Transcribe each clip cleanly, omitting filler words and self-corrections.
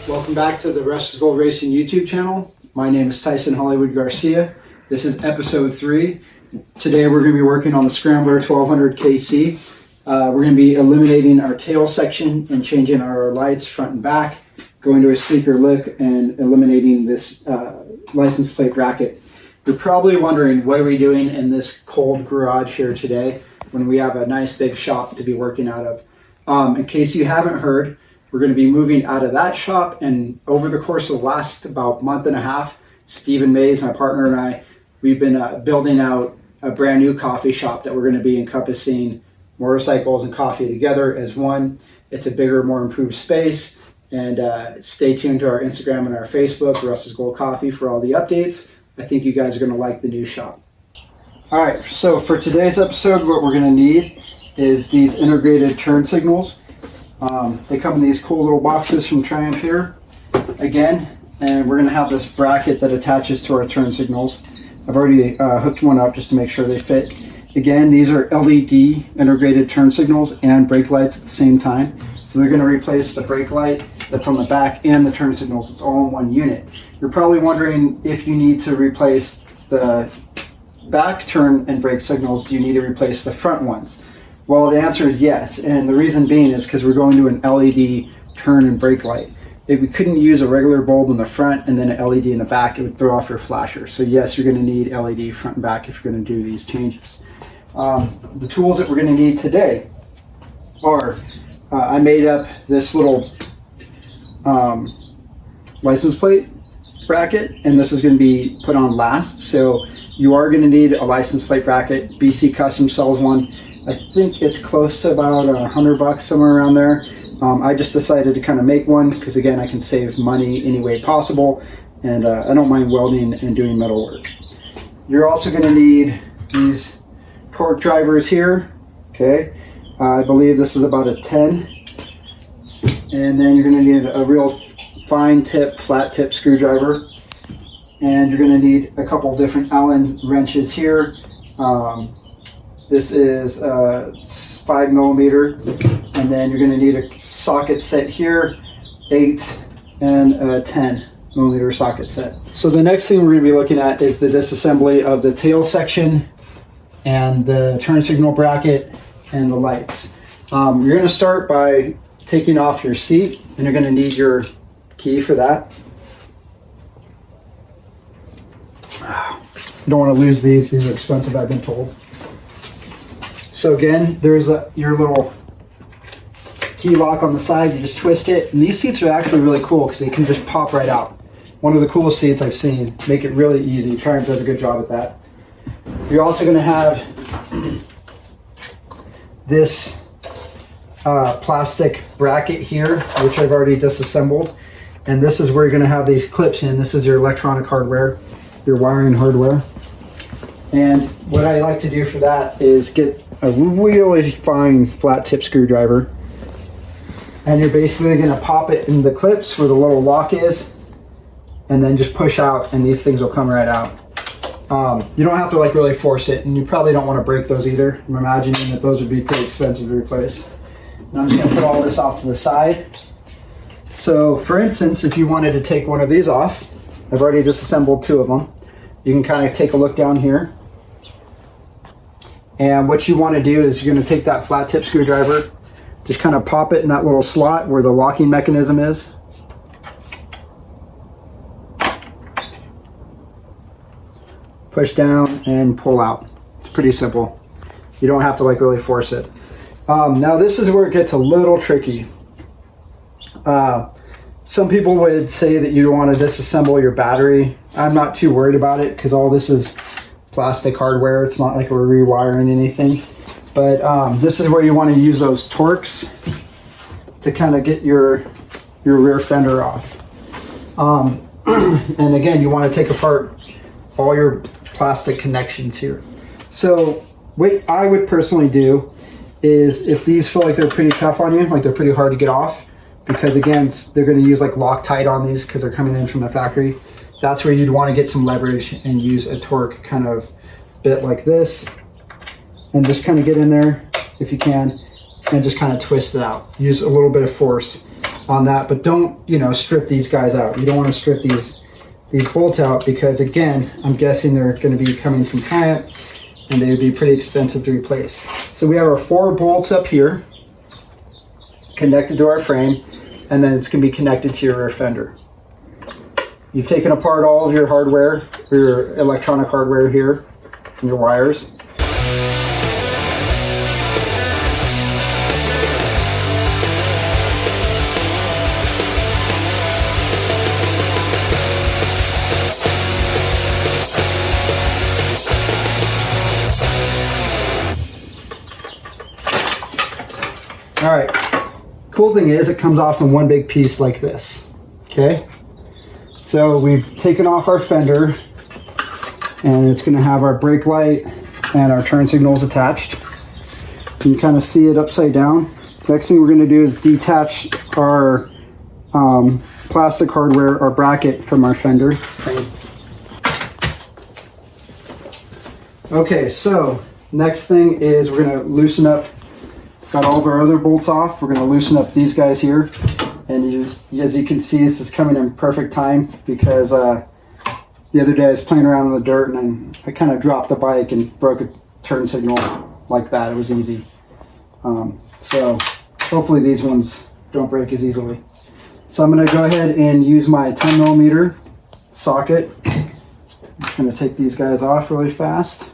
Welcome back to the Rust is Gold Racing YouTube channel. My name is Thaison Hollywood Garcia. This is episode 3. Today we're going to be working on the Scrambler 1200XC. We're going to be eliminating our tail section and changing our lights front and back, going to a sleeker look and eliminating this license plate bracket. You're probably wondering, what are we doing in this cold garage here today when we have a nice big shop to be working out of? In case you haven't heard, we're going to be moving out of that shop, and over the course of the last about month and a half, Stephen Mays, my partner, and I, we've been building out a brand new coffee shop that we're going to be encompassing motorcycles and coffee together as one. It's a bigger, more improved space, and stay tuned to our Instagram and our Facebook, Rust is Gold Coffee, for all the updates. I think you guys are going to like the new shop. All right, so for today's episode, what we're going to need is these integrated turn signals. They come in these cool little boxes from Triumph here again, and we're going to have this bracket that attaches to our turn signals. I've already hooked one up just to make sure they fit. Again, these are LED integrated turn signals and brake lights at the same time, so they're going to replace the brake light that's on the back and the turn signals. It's all in one unit. You're probably wondering if you need to replace the back turn and brake signals. Do you need to replace the front ones? Well, the answer is yes, and the reason being is because we're going to an LED turn and brake light. If we couldn't use a regular bulb in the front and then an LED in the back, it would throw off your flasher. So yes, you're going to need LED front and back if you're going to do these changes. The tools that we're going to need today are, I made up this little license plate bracket, and this is going to be put on last. So you are going to need a license plate bracket. BC Custom sells one. I think it's close to about $100, somewhere around there. I just decided to kind of make one because, again, I can save money any way possible, and I don't mind welding and doing metal work. You're also going to need these torque drivers here. Okay, I believe this is about a 10, and then you're going to need a real fine tip, flat tip screwdriver, and you're going to need a couple different Allen wrenches here. This is 5 millimeter, and then you're going to need a socket set here, 8 and a 10 millimeter socket set. So the next thing we're going to be looking at is the disassembly of the tail section and the turn signal bracket and the lights. You're going to start by taking off your seat, and you're going to need your key for that. You don't want to lose these. These are expensive, I've been told. So again, there's your little key lock on the side. You just twist it, and these seats are actually really cool because they can just pop right out. One of the coolest seats I've seen. Make it really easy. Triumph does a good job at that. You're also going to have this plastic bracket here, which I've already disassembled, and this is where you're going to have these clips in. This is your electronic hardware, your wiring hardware. And what I like to do for that is get a really fine flat tip screwdriver, and you're basically going to pop it in the clips where the little lock is, and then just push out, and these things will come right out. You don't have to like really force it, and you probably don't want to break those either. I'm imagining that those would be pretty expensive to replace. And I'm just going to put all this off to the side. So for instance, if you wanted to take one of these off, I've already disassembled 2 of them. You can kind of take a look down here. And what you want to do is you're going to take that flat tip screwdriver, just kind of pop it in that little slot where the locking mechanism is. Push down and pull out. It's pretty simple. You don't have to like really force it. Now this is where it gets a little tricky. Some people would say that you want to disassemble your battery. I'm not too worried about it because all this is plastic hardware. It's not like we're rewiring anything. But this is where you want to use those Torx to kind of get your rear fender off. And again, you want to take apart all your plastic connections here. So what I would personally do is, if these feel like they're pretty tough on you, like they're pretty hard to get off, because again, they're going to use like Loctite on these because they're coming in from the factory. That's where you'd want to get some leverage and use a torque kind of bit like this, and just kind of get in there if you can, and just kind of twist it out. Use a little bit of force on that, but don't, you know, strip these guys out. You don't want to strip these bolts out because, again, I'm guessing they're going to be coming from Triumph, and they would be pretty expensive to replace. So we have our 4 bolts up here connected to our frame, and then it's going to be connected to your rear fender. You've taken apart all of your hardware, your electronic hardware here, and your wires. All right, cool thing is it comes off in one big piece like this, okay? So we've taken off our fender, and it's gonna have our brake light and our turn signals attached. You can kind of see it upside down. Next thing we're gonna do is detach our plastic hardware, our bracket, from our fender. Okay, so next thing is we're gonna loosen up. Got all of our other bolts off. We're going to loosen up these guys here, and as you can see, this is coming in perfect time because the other day I was playing around in the dirt and I kind of dropped the bike and broke a turn signal like that. It was easy. So hopefully these ones don't break as easily. So I'm going to go ahead and use my 10mm socket. I'm just going to take these guys off really fast.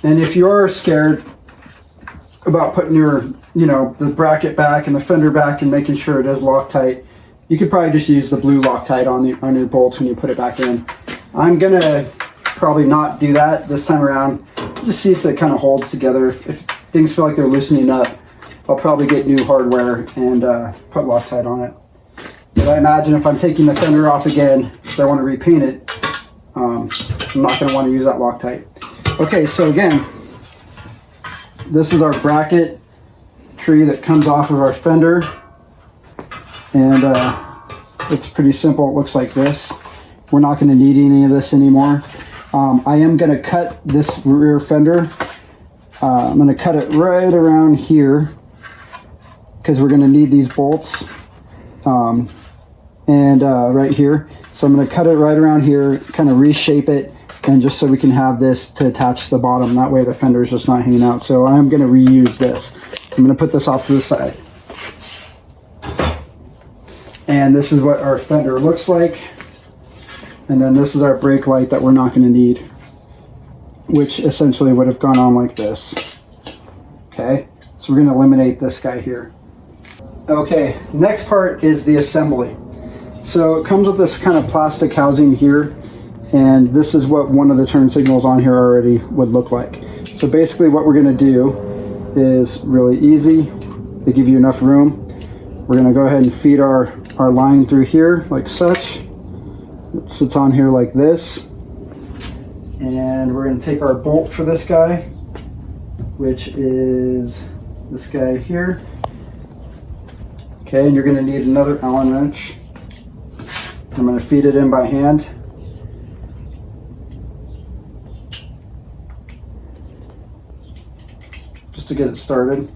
And if you are scared about putting your, you know, the bracket back and the fender back and making sure it is Loctite, you could probably just use the blue Loctite on your bolts when you put it back in. I'm gonna probably not do that this time around. Just see if it kind of holds together. If things feel like they're loosening up, I'll probably get new hardware and put Loctite on it. But I imagine if I'm taking the fender off again because I want to repaint it, I'm not gonna want to use that Loctite. Okay, so again, this is our bracket tree that comes off of our fender, and it's pretty simple. It looks like this. We're not going to need any of this anymore. I am going to cut this rear fender. I'm going to cut it right around here because we're going to need these bolts, and right here. So I'm going to cut it right around here, kind of reshape it, and just so we can have this to attach to the bottom. That way the fender is just not hanging out. So I'm going to reuse this. I'm going to put this off to the side. And this is what our fender looks like. And then this is our brake light that we're not going to need, which essentially would have gone on like this. Okay, so we're going to eliminate this guy here. Okay, next part is the assembly. So it comes with this kind of plastic housing here. And this is what one of the turn signals on here already would look like. So basically what we're going to do is really easy. They give you enough room. We're going to go ahead and feed our line through here like such. It sits on here like this. And we're going to take our bolt for this guy, which is this guy here. Okay, and you're going to need another Allen wrench. I'm going to feed it in by hand. To get it started,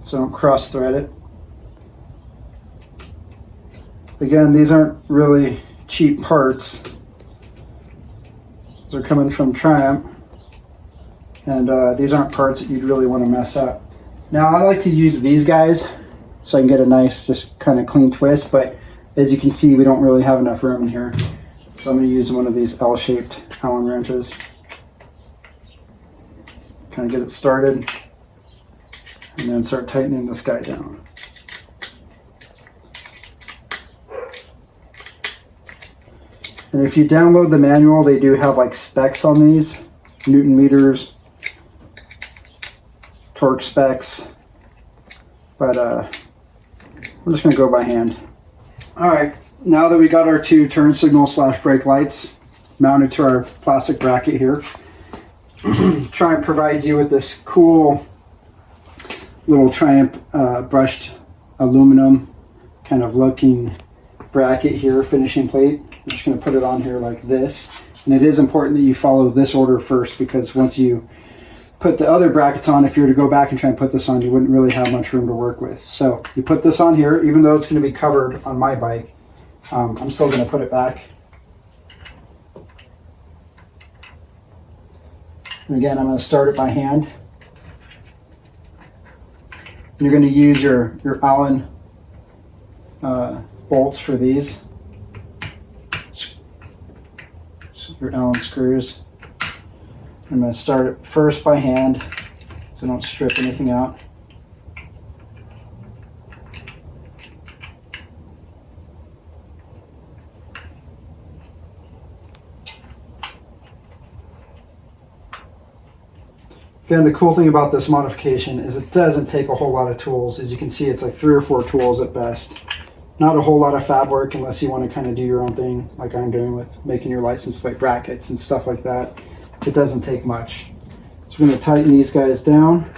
so don't cross thread it. Again, these aren't really cheap parts. They're coming from Triumph, and these aren't parts that you'd really want to mess up. Now I like to use these guys so I can get a nice, just kind of clean twist, but as you can see, we don't really have enough room in here. So I'm going to use one of these L-shaped Allen wrenches. Kind of get it started. And then start tightening this guy down. And if you download the manual, they do have like specs on these, Newton meters, torque specs, but I'm just going to go by hand. All right, now that we got our two turn signal / brake lights mounted to our plastic bracket here, Triumph provides you with this cool little Triumph brushed aluminum kind of looking bracket here, finishing plate. I'm just going to put it on here like this. And it is important that you follow this order first, because once you put the other brackets on, if you were to go back and try and put this on, you wouldn't really have much room to work with. So you put this on here, even though it's going to be covered on my bike, I'm still going to put it back. And again, I'm going to start it by hand. And you're going to use your Allen bolts for these. Your Allen screws. I'm going to start it first by hand so don't strip anything out. Again, the cool thing about this modification is it doesn't take a whole lot of tools. As you can see, it's like 3 or 4 tools at best. Not a whole lot of fab work unless you want to kind of do your own thing like I'm doing with making your license plate brackets and stuff like that. It doesn't take much. So we're going to tighten these guys down.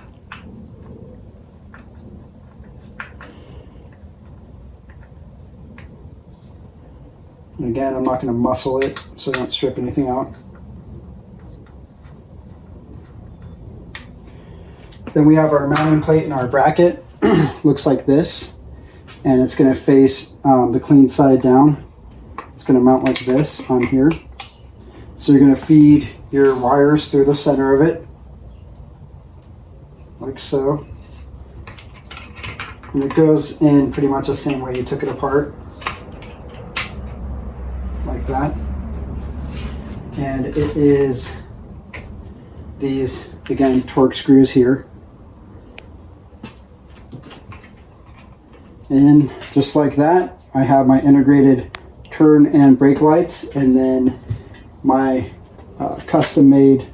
And again, I'm not going to muscle it so I don't strip anything out. Then we have our mounting plate and our bracket. Looks like this. And it's going to face the clean side down. It's going to mount like this on here. So you're going to feed your wires through the center of it, like so. And it goes in pretty much the same way you took it apart, like that. And it is these, again, torque screws here. And just like that, I have my integrated turn and brake lights, and then my custom-made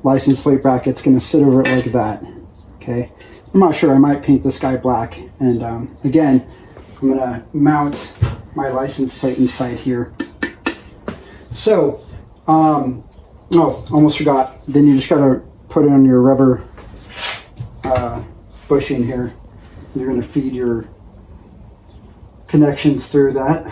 license plate bracket's going to sit over it like that. Okay, I'm not sure. I might paint this guy black. And again, I'm going to mount my license plate inside here. So, oh, almost forgot. Then you just got to put it on your rubber bushing here. You're going to feed your connections through that.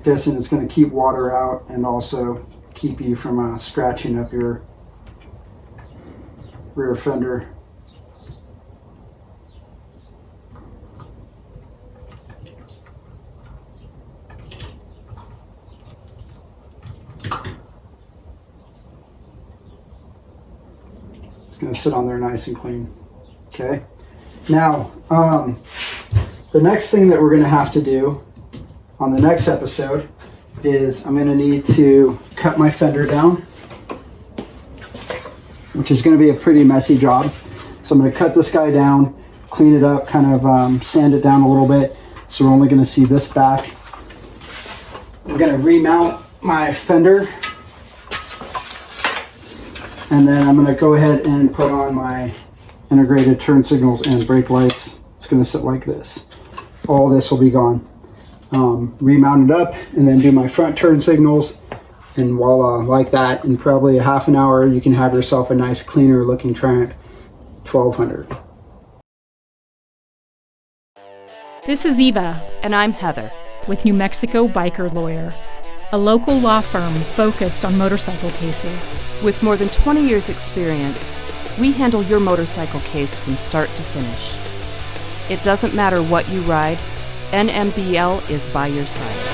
Guessing it's going to keep water out and also keep you from scratching up your rear fender. Going to sit on there nice and clean. Okay. Now, the next thing that we're going to have to do on the next episode is I'm going to need to cut my fender down, which is going to be a pretty messy job. So I'm going to cut this guy down, clean it up, kind of sand it down a little bit. So we're only going to see this back. I'm going to remount my fender. And then I'm going to go ahead and put on my integrated turn signals and brake lights. It's going to sit like this. All this will be gone. Remount it up and then do my front turn signals. And voila, like that, in probably a half an hour, you can have yourself a nice, cleaner looking Triumph 1200. This is Eva. And I'm Heather. With New Mexico Biker Lawyer, a local law firm focused on motorcycle cases. With more than 20 years' experience, we handle your motorcycle case from start to finish. It doesn't matter what you ride, NMBL is by your side.